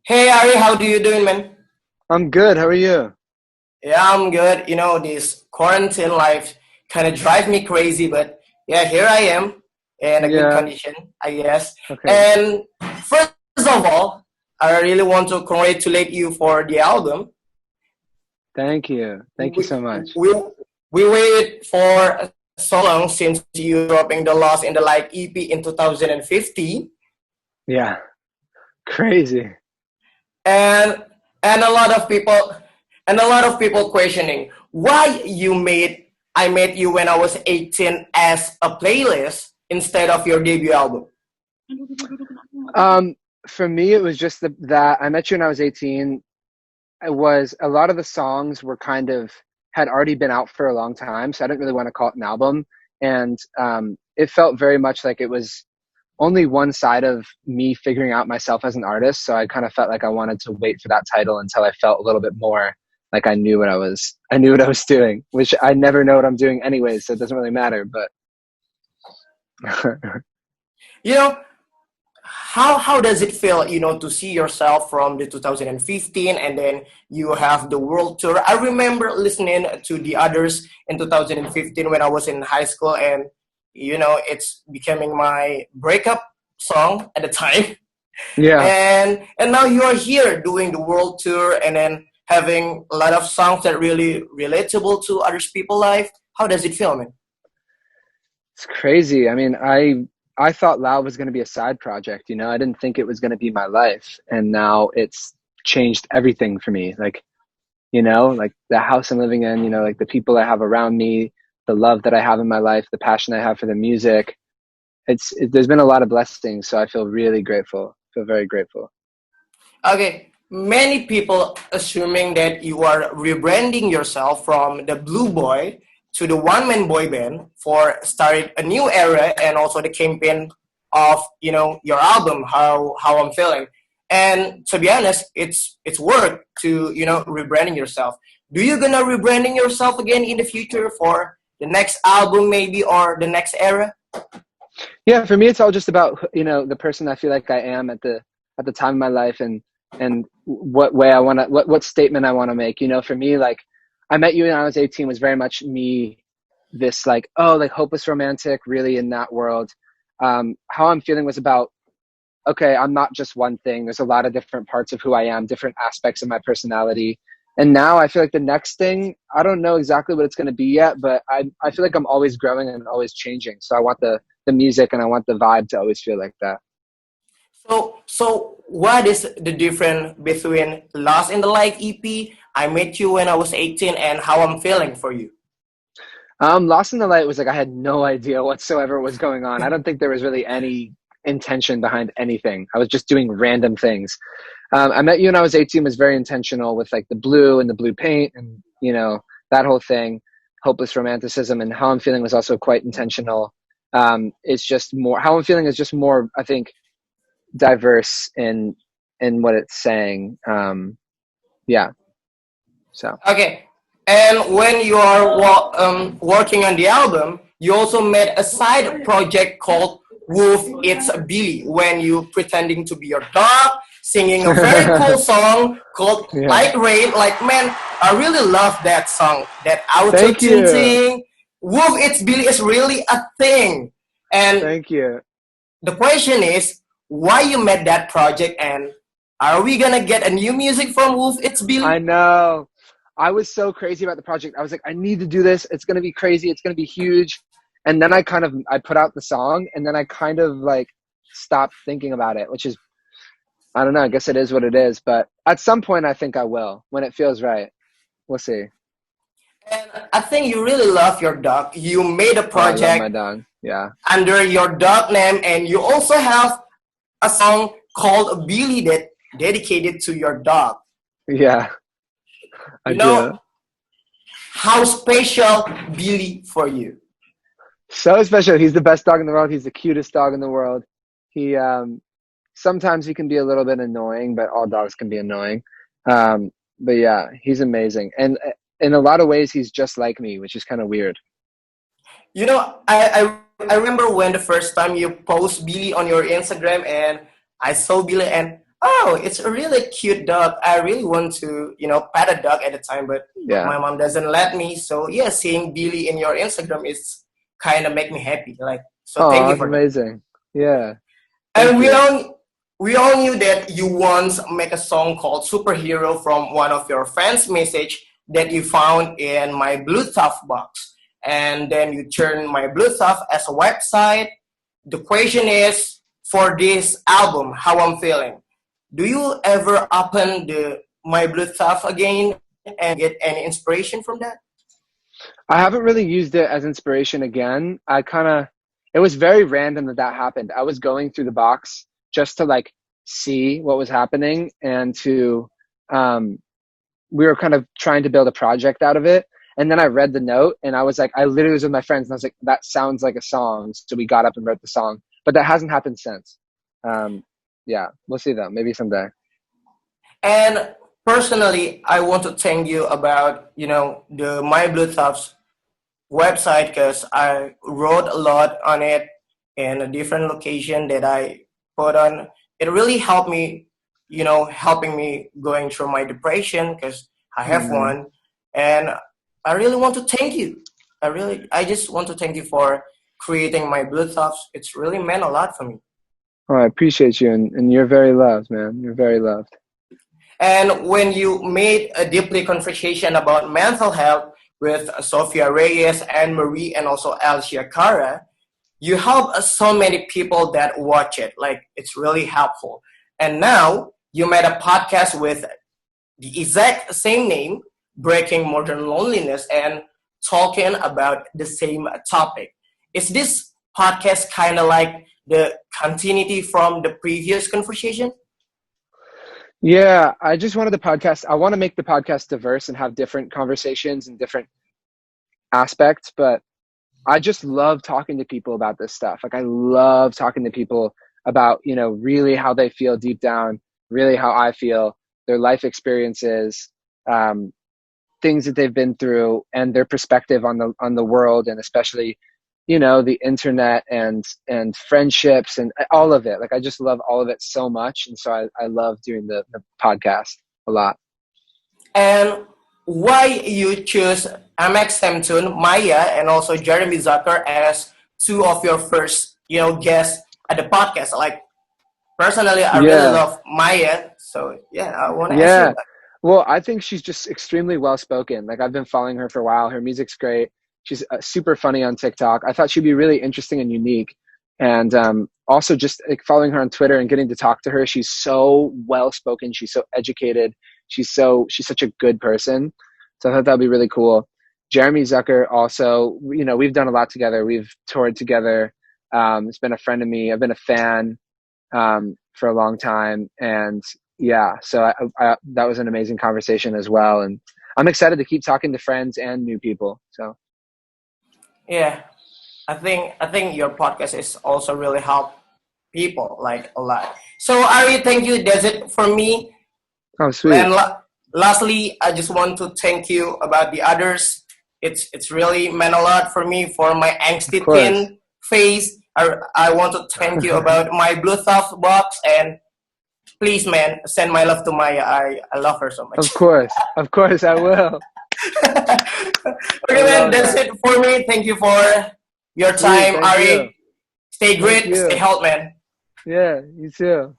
Hey Ari, how do you doing, man? I'm good. How are you? Yeah, I'm good. This quarantine life kind of drive me crazy, but yeah, here I am in a good Yeah. condition, I guess. Okay. And first of all, I really want to congratulate you for the album. Thank you. Thank you We so much. we we waited for so long since you dropping the Lost in the Light EP in 2015, Yeah. Crazy. and and a lot of people questioning why you made I Met You When I Was 18 as a playlist instead of your debut album. Um, for me, it was just that I met you when I was 18. It was a lot of the songs were kind of had already been out for a long time, so I didn't really want to call it an album. And it felt very much like it was only one side of me figuring out myself as an artist. So I kind of felt like I wanted to wait for that title until I felt a little bit more like I knew what I was doing, which I never know what I'm doing anyways. So it doesn't really matter, but You know, how does it feel, to see yourself from the 2015 and then you have the world tour? I remember listening to the others in 2015 when I was in high school, and it's becoming my breakup song at the time. yeah, And now you are here doing the world tour and then having a lot of songs that really relatable to others people life. How does it feel, man? it's crazy. I mean, I thought Lauv was going to be a side project, you know. I didn't think it was going to be my life, and now it's changed everything for me. Like, you know, like the house I'm living in, you know, like the people I have around me, the love that I have in my life, the passion I have for the music. There's been a lot of blessings, so I feel really grateful. I feel very grateful. Okay, many people assuming that you are rebranding yourself from the blue boy to the one man boy band for starting a new era, and also the campaign of your album, how I'm feeling. And to be honest, it's work to rebranding yourself. Do you gonna rebranding yourself again in the future for the next album maybe, or the next era? Yeah, for me, it's all just about, you know, the person I feel like I am at the time of my life, and what way I want to, what statement I want to make. You know, for me, like I met you when I was 18 was very much me, this like, oh, like hopeless romantic, really in that world. How I'm feeling was about, okay, I'm not just one thing. There's a lot of different parts of who I am, different aspects of my personality. And now I feel like the next thing, I don't know exactly what it's going to be yet, but I feel like I'm always growing and always changing. So I want the music and I want the vibe to always feel like that. So what is the difference between Lost in the Light EP, I Met You When I Was 18, and How I'm Feeling for You? Lost in the Light was like I had no idea whatsoever what was going on. I don't think there was really any intention behind anything. I was just doing random things. I met you when I was 18 was very intentional with like the blue and the blue paint and you know that whole thing, hopeless romanticism, and how I'm feeling was also quite intentional. It's just more how I'm feeling is just more I think diverse in what it's saying. Yeah, so Okay. And when you are working on the album, you also made a side project called Wolf It's Billy, when you pretending to be your dog, singing a very cool song called yeah. Like Rain. Like, man, I really love that song. That Thank auto-tune you, thing. Wolf It's Billy is really a thing. And thank you. the question is, why you made that project, and are we gonna get a new music from Wolf It's I Billy? know. I was so crazy about the project. I was like, I need to do this. It's gonna be crazy. It's gonna be huge. And then I put out the song, and then I kind of like stopped thinking about it, which is I don't know. I guess it is what it is. But at some point, I think I will when it feels right. We'll see. And I think you really love your dog. You made a Oh, I love my project dog. Yeah, under your dog name, and you also have a song called Billy that dedicated to your dog. yeah, I You know do. how special Billy for you. So special. He's the best dog in the world. He's the cutest dog in the world. He sometimes he can be a little bit annoying, but all dogs can be annoying. But yeah, he's amazing, and in a lot of ways, he's just like me, which is kind of weird. I remember when the first time you post Billy on your Instagram, and I saw Billy, and oh, it's a really cute dog. I really want to, pet a dog at the time, but Yeah. my mom doesn't let me. So yeah, seeing Billy in your Instagram is kind of make me happy. Like, so thank Oh, you that's for that. amazing. Yeah. And Thank you. we all knew that you once make a song called Superhero from one of your fans' message that you found in my Bluetooth box. And then you turn my Bluetooth as a website. The question is for this album, how I'm feeling. Do you ever open the my Bluetooth again and get any inspiration from that? I haven't really used it as inspiration again. It was very random that that happened. I was going through the box just to like see what was happening and um, we were kind of trying to build a project out of it. And then I read the note and I was like, I literally was with my friends and I was like, that sounds like a song. So we got up and wrote the song, but that hasn't happened since. Um, yeah, we'll see though. Maybe someday. And personally, I want to thank you about, the My Bluetooth website because I wrote a lot on it in a different location that I put on. It really helped me, helping me going through my depression because I have Mm-hmm. one. And I really want to thank you. I just want to thank you for creating my Bluetooth. It's really meant a lot for me. Oh, I appreciate you. And you're very loved, man. You're very loved. And when you made a deeply conversation about mental health with Sofia Reyes, Anne Marie, and also Alicia Cara, you help so many people that watch it. Like, it's really helpful. And now you made a podcast with the exact same name, Breaking Modern Loneliness, and talking about the same topic. Is this podcast kind of like the continuity from the previous conversation? Yeah, I just wanted the podcast. I want to make the podcast diverse and have different conversations and different aspects, but I just love talking to people about this stuff. Like I love talking to people about, really how they feel deep down, really how I feel, their life experiences, um, things that they've been through and their perspective on the world and especially, the internet and friendships and all of it. Like I just love all of it so much. And so I love doing the podcast a lot. And why you choose MX Samtun, Maya, and also Jeremy Zucker as two of your first, guests at the podcast? Like, personally, I really Yeah. love Maya. So, yeah, I want to ask you Yeah. about Well, I think she's just extremely well spoken. Like I've been following her for a while. Her music's great. She's super funny on TikTok. I thought she'd be really interesting and unique. And also just like following her on Twitter and getting to talk to her. She's so well spoken. She's so educated. She's such a good person. So I thought that'd be really cool. Jeremy Zucker also, we've done a lot together. We've toured together. He's been a friend of me. I've been a fan for a long time. And yeah, so that was an amazing conversation as well. And I'm excited to keep talking to friends and new people. So Yeah, I think your podcast is also really help people like a lot. So, Ari, thank you. That's it for me. oh, And sweet. lastly, I just want to thank you about the others. It's really meant a lot for me for my Of angsty course. teen phase. I want to thank you about my Bluetooth box and please, man, send my love to Maya. I love her so much. Of course. Of course I will. I Okay, man, love that's that. it for me. Thank you for your Sweet. time, Thank you. Ari. Stay Thank great. Stay you. healthy, man. Yeah, you too.